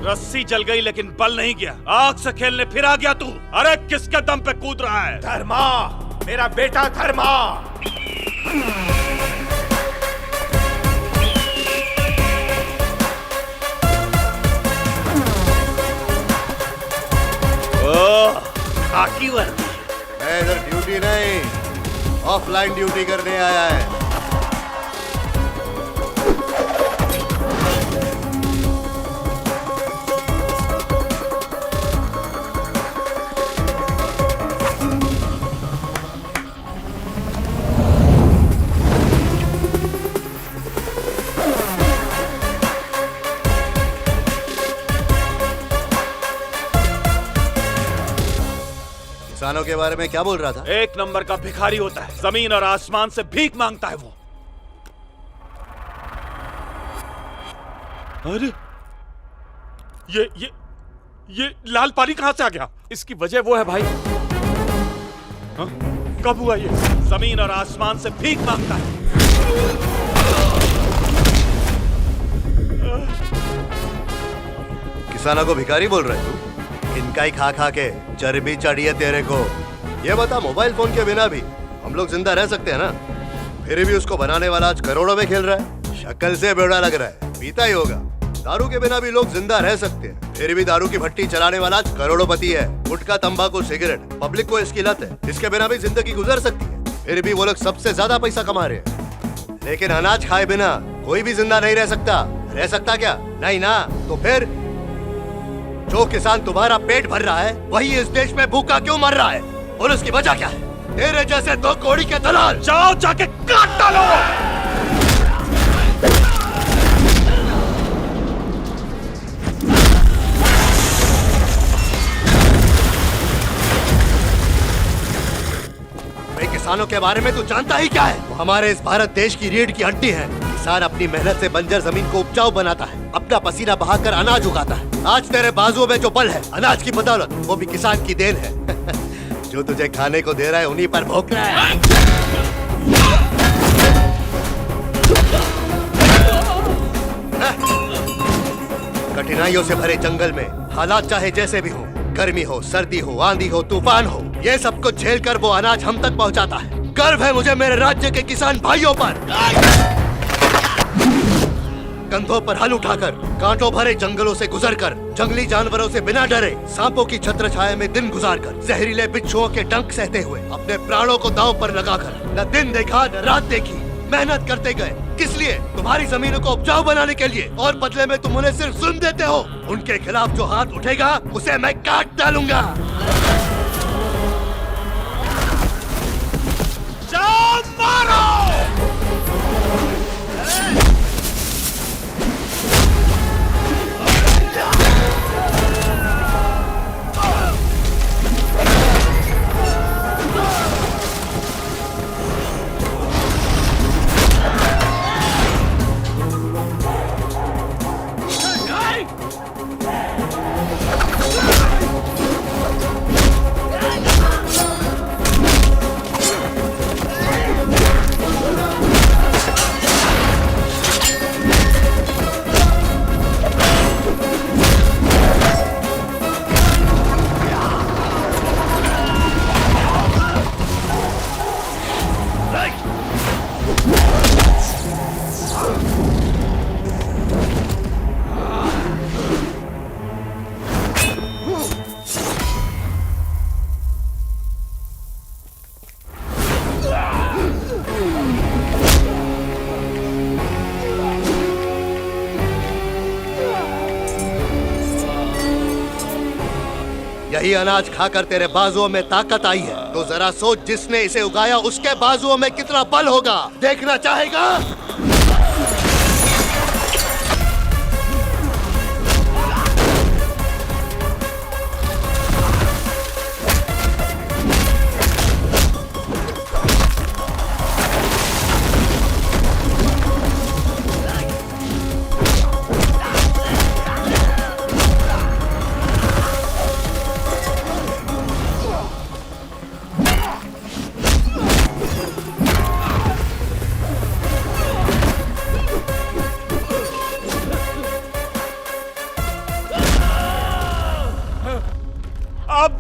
रस्सी जल गई लेकिन बल नहीं गया। आग से खेलने फिर आ गया तू। अरे किसके दम पे कूद रहा है? धर्मा, मेरा बेटा धर्मा। ओह, खाकी वर्दी। मैं इधर ड्यूटी नहीं, ऑफलाइन ड्यूटी करने आया है। किसानों के बारे में क्या बोल रहा था? एक नंबर का भिखारी होता है, जमीन और आसमान से भीख मांगता है वो। अरे ये लाल पानी कहां से आ गया? इसकी वजह वो है भाई। हा? कब हुआ ये? जमीन और आसमान से भीख मांगता है। किसानों को भिखारी बोल रहे तू? इनका ही खा खा के चर्बी चढ़ी है तेरे को। ये बता, मोबाइल फोन के बिना भी हम लोग जिंदा रह सकते हैं ना? फिर भी उसको बनाने वाला आज करोड़ों में खेल रहा है। शक्ल से बेवड़ा लग रहा है, पीता ही होगा। दारू के बिना भी लोग जिंदा रह सकते हैं, फिर भी दारू की भट्टी चलाने वाला आज करोड़पति है। गुटखा, तंबाकू, सिगरेट, पब्लिक को इसकी लत है। इसके बिना भी जिंदगी गुजर सकती है, फिर भी वो लोग सबसे ज्यादा पैसा कमा रहे हैं। लेकिन अनाज खाए बिना कोई भी जिंदा नहीं रह सकता। रह सकता क्या? नहीं ना। तो फिर जो किसान तुम्हारा पेट भर रहा है, वही इस देश में भूखा क्यों मर रहा है? और उसकी वजह क्या है? तेरे जैसे दो कौड़ी के दलाल। जाओ जाके काट डालो। भाई, किसानों के बारे में तू जानता ही क्या है? वो हमारे इस भारत देश की रीढ़ की हड्डी है। किसान अपनी मेहनत से बंजर जमीन को उपजाऊ बनाता है, अपना पसीना बहाकर अनाज उगाता है। आज तेरे बाजुओं में जो बल है, अनाज की बदौलत, वो भी किसान की देन है। जो तुझे खाने को दे रहा है, उन्हीं पर भोंक रहा है। कठिनाइयों से भरे जंगल में हालात चाहे जैसे भी हो, गर्मी हो, सर्दी हो, आंधी हो, तूफान हो, ये सब कुछ झेल कर वो अनाज हम तक पहुंचाता है। गर्व है मुझे मेरे राज्य के किसान भाइयों पर। कंधों पर हल उठाकर, कांटों भरे जंगलों से गुजरकर, जंगली जानवरों से बिना डरे, सांपों की छत्र छाया में दिन गुजारकर, जहरीले बिच्छुओं के डंक सहते हुए, अपने प्राणों को दांव पर लगाकर, न दिन देखा न रात देखी, मेहनत करते गए। किस लिए? तुम्हारी जमीनों को उपजाऊ बनाने के लिए। और बदले में तुम उन्हें सिर्फ सुन देते हो। उनके खिलाफ जो हाथ उठेगा, उसे मैं काट डालूंगा। जाओ मारो। यही अनाज खाकर तेरे बाजुओं में ताकत आई है, तो जरा सोच, जिसने इसे उगाया उसके बाजुओं में कितना बल होगा। देखना चाहेगा?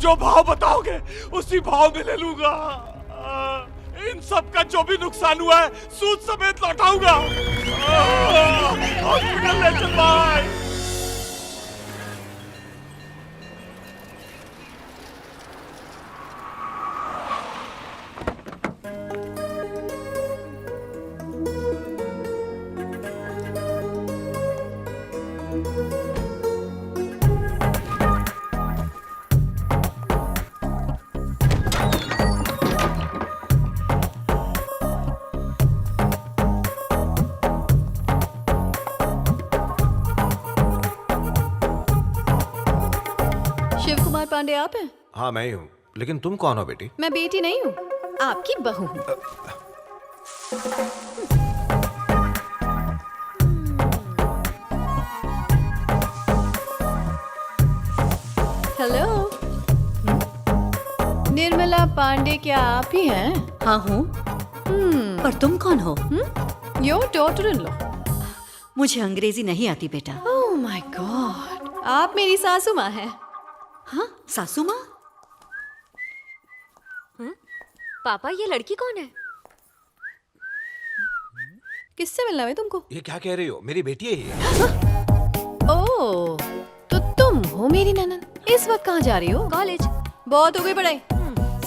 जो भाव बताओगे उसी भाव में ले लूंगा। इन सब का जो भी नुकसान हुआ है सूद समेत लौटाऊंगा। हॉस्पिटल ले चल भाई। शिव कुमार पांडे आप हैं? हाँ मैं ही हूँ, लेकिन तुम कौन हो बेटी? मैं बेटी नहीं हूँ, आपकी बहू हूँ। हेलो, निर्मला पांडे क्या आप ही हैं? हाँ हूँ। पर तुम कौन हो? Your daughter in law. मुझे अंग्रेजी नहीं आती बेटा। ओह माय गॉड, आप मेरी सासू माँ हैं। हाँ, सासू माँ? पापा ये लड़की कौन है? किससे मिलना है तुमको? ये क्या कह रही हो? मेरी बेटी है ये। ओह, तो तुम हो मेरी ननद। इस वक्त कहाँ जा रही हो? कॉलेज। बहुत हो गई पढ़ाई।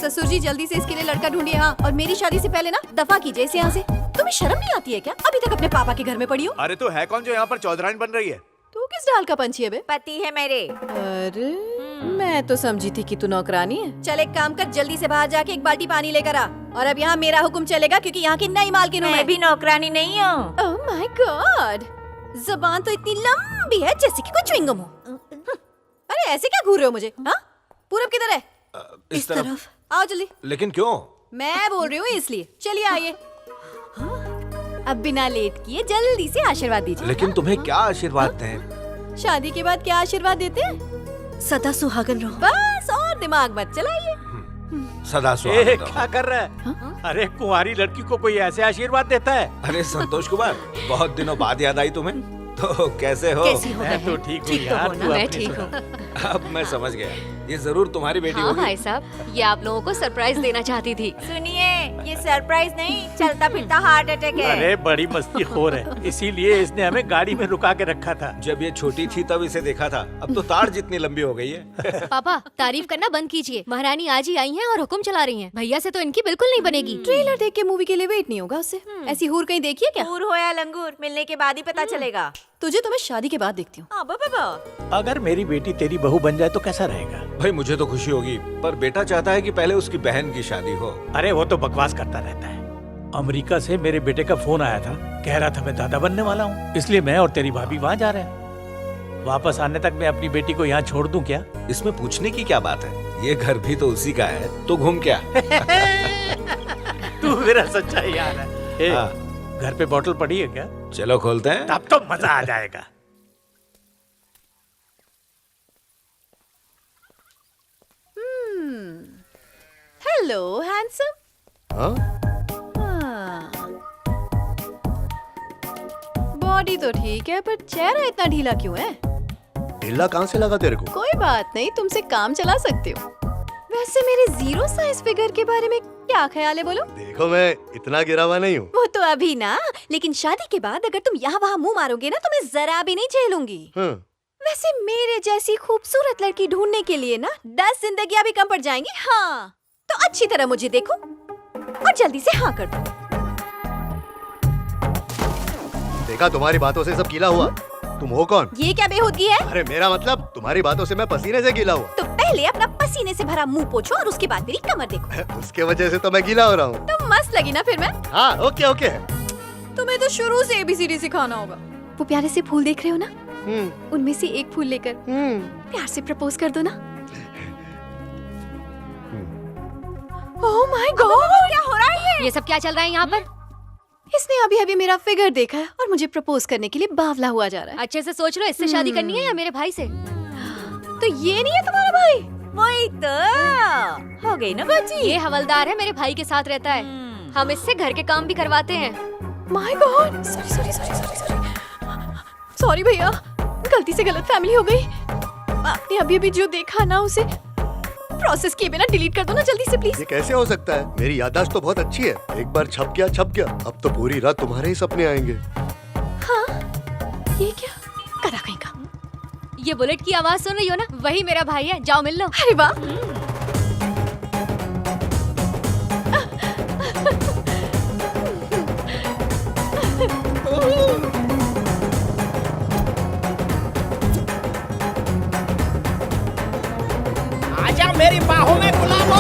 ससुर जी जल्दी से इसके लिए लड़का ढूंढिए। हाँ, और मेरी शादी से पहले ना दफा कीजिए इसे यहाँ से। तुम्हें शर्म नहीं आती है क्या? अभी तक अपने पापा के घर में पड़ी हो। अरे तो है कौन जो यहाँ पर चौधराइन बन रही है? तू किस डाल का पंछी है बे? पति है मेरे। अरे मैं तो समझी थी कि तू नौकरानी है। चल एक काम कर, जल्दी से बाहर जाके एक बाल्टी पानी लेकर आ। और अब यहाँ मेरा हुक्म चलेगा क्योंकि यहाँ की नई मालकिन हूँ मैं भी नौकरानी नहीं हूँ। ओह माय गॉड, जबान तो इतनी लंबी है जैसे कि कोई च्युइंगम हो। अरे ऐसे क्या घूर रहे हो मुझे? हाँ, पूरब किधर है? इस तरफ। आओ जल्दी। लेकिन क्यों? मैं बोल रही हूँ इसलिए। चलिए आइए। अब बिना लेट किए जल्दी से आशीर्वाद दीजिए। लेकिन तुम्हें क्या आशीर्वाद दें? शादी के बाद क्या आशीर्वाद देते हैं? सदा सुहागन रहो। बस, और दिमाग मत चलाइए। सदा ए, सुहागन रहो। क्या कर रहा है? अरे कुंवारी लड़की को कोई ऐसे आशीर्वाद देता है? अरे संतोष कुमार, बहुत दिनों बाद याद आई तुम्हें। तो कैसे हो? कैसी हो मैं तो बहन? ठीक हूँ ठीक तो यार, हो तू ना? मैं अपनी ठीक सुना। हूँ। अब मैं समझ गया, ये जरूर तुम्हारी बेटी हाँ होगी। भाई साहब, ये आप लोगों को सरप्राइज देना चाहती थी। सुनिए, ये सरप्राइज नहीं, चलता फिरता हार्ट अटैक है। अरे बड़ी मस्ती हो रहे, इसीलिए इसने हमें गाड़ी में रुका के रखा था। जब ये छोटी थी तब इसे देखा था, अब तो ताड़ जितनी लंबी हो गई है। पापा तारीफ करना बंद कीजिए। महारानी आज ही आई हैं और हुक्म चला रही हैं। भैया से तो इनकी बिल्कुल नहीं बनेगी। ट्रेलर देख के मूवी के लिए वेट नहीं होगा उससे। ऐसी हूर कहीं देखी है क्या? दूर हो या लंगूर, मिलने के बाद ही पता चलेगा। तुझे तो मैं शादी के बाद देखती हूँ। अबे बाबा, अगर मेरी बेटी तेरी बहू बन जाए तो कैसा रहेगा? भाई मुझे तो खुशी होगी, पर बेटा चाहता है कि पहले उसकी बहन की शादी हो। अरे वो तो बकवास करता रहता है। अमेरिका से मेरे बेटे का फोन आया था, कह रहा था मैं दादा बनने वाला हूँ, इसलिए मैं और तेरी भाभी वहाँ जा रहे हैं। वापस आने तक मैं अपनी बेटी को यहाँ छोड़ दूं क्या? इसमें पूछने की क्या बात है? ये घर भी तो उसी का है, तो घूम क्या? तू मेरा सच्चा यार है। ए, हाँ। घर पे बोतल पड़ी है क्या? चलो खोलते हैं। तब तो मजा आ जाएगा। Hello handsome. हाँ? बॉडी तो ठीक है पर चेहरा इतना ढीला क्यों है? ढीला कहाँ से लगा तेरे को? कोई बात नहीं, तुमसे काम चला सकते हो। वैसे मेरे जीरो साइज फिगर के बारे में क्या ख्याल है बोलो? देखो मैं इतना गिरा हुआ नहीं हूँ। वो तो अभी ना, लेकिन शादी के बाद अगर तुम यहाँ वहाँ मुंह मारोगे ना तो मैं जरा भी नहीं झेलूंगी। वैसे मेरे जैसी खूबसूरत लड़की ढूंढने के लिए ना 10 जिंदगियां भी कम पड़ जाएंगी। हाँ, तो अच्छी तरह मुझे देखो और जल्दी से हाँ कर दो। देखा, तुम्हारी बातों से सब गीला हुआ। तुम हो कौन? ये क्या बेहूदगी है? अरे मेरा मतलब तुम्हारी बातों से मैं पसीने से गीला हुआ। तो पहले अपना पसीने से भरा मुंह पोछो और उसके बाद मेरी कमर देखो। उसके वजह से तो मैं गीला हो रहा हूँ। तो मस्त लगी ना फिर मैं? हाँ, ओके ओके। तुम्हें तो शुरू से ABCD सिखाना होगा। वो प्यारे से फूल देख रहे हो ना, उनमें से एक फूल लेकर प्यार से प्रपोज कर दो ना। ओह माय गॉड, क्या हो रहा है? ये सब क्या चल रहा है यहाँ पर? इसने अभी अभी मेरा फिगर देखा है और मुझे प्रपोज करने के लिए बावला हुआ जा रहा है। अच्छे से सोच लो, इससे शादी करनी है या मेरे भाई से? तो ये नहीं है तुम्हारा भाई? वही तो हो गई ना बच्ची। ये हवलदार है, मेरे भाई के साथ रहता है। हम इससे घर के काम भी करवाते हैं। My God, sorry sorry sorry sorry sorry sorry भैया, गलती से गलत फैमिली हो गई। आपने अभी अभी जो देखा ना उसे प्रोसेस किए बिना डिलीट कर दो ना जल्दी से प्लीज। ये कैसे हो सकता है? मेरी याददाश्त तो बहुत अच्छी है। एक बार छप गया। अब तो पूरी रात तुम्हारे ही सपने आएंगे। ये क्या करा कहीं का। ये बुलेट की आवाज सुन रही हो ना, वही मेरा भाई है, जाओ मिल लो। अरे वाह, आजा मेरी बाहों में गुलाबो।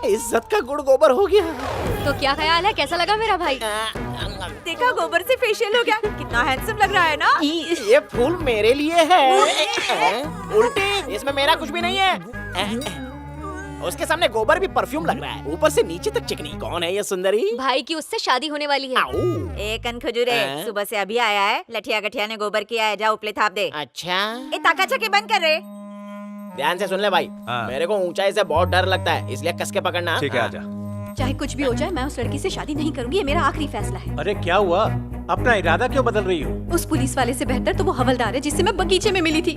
इज्जत का गुड़ गोबर हो गया। तो क्या ख्याल है, कैसा लगा मेरा भाई? देखा, गोबर से फेशियल हो गया, कितना हैंडसम लग रहा है ना। ये फूल मेरे लिए है। उल्टी, इसमें मेरा कुछ भी नहीं है। उसके सामने गोबर भी परफ्यूम लग रहा है, ऊपर से नीचे तक चिकनी। कौन है ये सुंदरी? भाई की उससे शादी होने वाली है। आऊ। ए कन खजूरे, सुबह से अभी आया है, लठिया गठिया ने गोबर किया है, जा उपले थाप दे। अच्छा, ए ताका छके बंद कर रे। ध्यान से सुन ले भाई। हाँ। मेरे को ऊंचाई से बहुत डर लगता है, इसलिए कस के पकड़ना। ठीक है, आजा। चाहे कुछ भी हो जाए मैं उस लड़की से शादी नहीं करूंगी, ये मेरा आखिरी फैसला है। अरे क्या हुआ? अपना इरादा क्यों बदल रही हो? उस पुलिस वाले से बेहतर तो वो हवलदार है जिससे मैं बगीचे में मिली थी।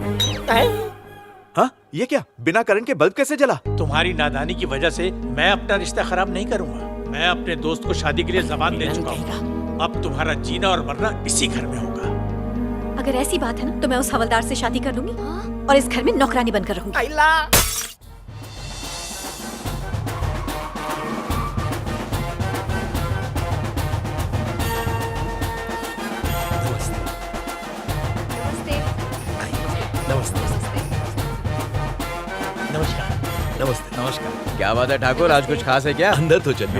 हाँ, ये क्या? बिना करंट के बल्ब कैसे जला? तुम्हारी नादानी की वजह से मैं अपना रिश्ता खराब नहीं करूंगा। मैं अपने दोस्त को शादी के लिए जबान दे चुका हूँ। अब तुम्हारा जीना और मरना इसी घर में होगा। अगर ऐसी बात है ना तो मैं उस हवलदार से शादी कर लूंगी और इस घर में नौकरानी बनकर रहूंगी। आइला। नमस्कार। नमस्ते। नमस्कार। क्या बात है ठाकुर, आज कुछ खास है क्या? अंदर तो चलिए।